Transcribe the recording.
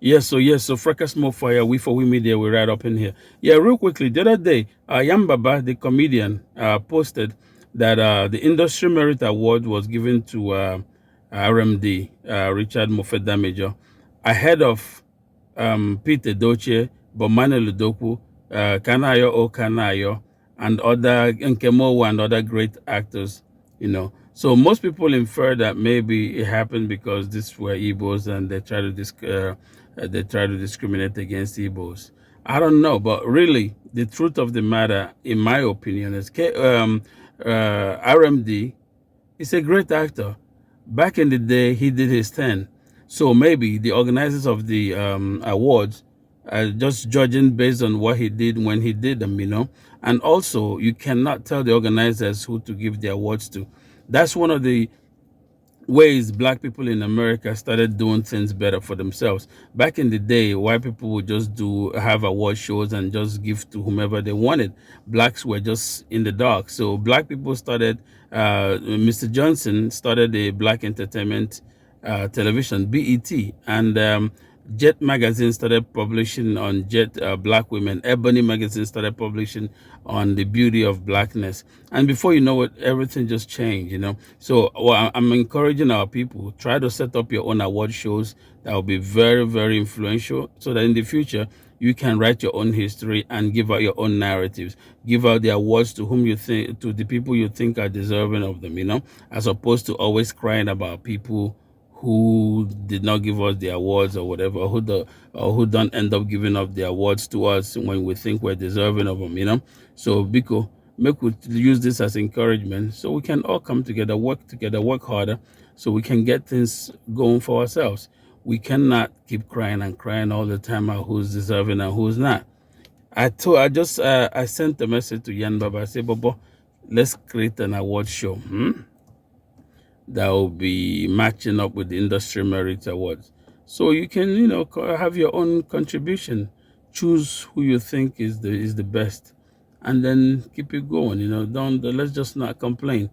Yes, so Fracas More Fire, we for we media, we right up in here. Yeah, real quickly, the other day, Yambaba, the comedian, posted that the Industry Merit Award was given to RMD, Richard Moffett Damager, ahead of Peter Doche, Bomane Ludoku, Kanayo O Kanayo, and other Nkemowo and other great actors. So most people infer that maybe it happened because these were Igbos and they try to discriminate against Igbos. I don't know, but really, the truth of the matter, in my opinion, is RMD is a great actor. Back in the day, he did his thing. So maybe the organizers of the awards are just judging based on what he did when he did them. And also, you cannot tell the organizers who to give the awards to. That's one of the ways black people in America started doing things better for themselves. Back in the day, white people would just have award shows and just give to whomever they wanted. Blacks were just in the dark. So black people started, Mr. Johnson started a black entertainment television, BET, and Jet magazine started publishing on Jet black women. Ebony magazine started publishing on the beauty of blackness. And before you know it, everything just changed. So I'm encouraging our people, try to set up your own award shows that will be very, very influential so that in the future you can write your own history and give out your own narratives. Give out the awards to whom you think, to the people you think are deserving of them, as opposed to always crying about people who did not give us the awards or whatever, or who don't end up giving up the awards to us when we think we're deserving of them. So, Biko, make we use this as encouragement so we can all come together, work harder, so we can get things going for ourselves. We cannot keep crying and crying all the time about who's deserving and who's not. I sent a message to Yan Baba. I said, Bobo, let's create an award show. That will be matching up with the Industry Merit Awards. So you can, have your own contribution, choose who you think is the best, and then keep it going. Don't let's just not complain.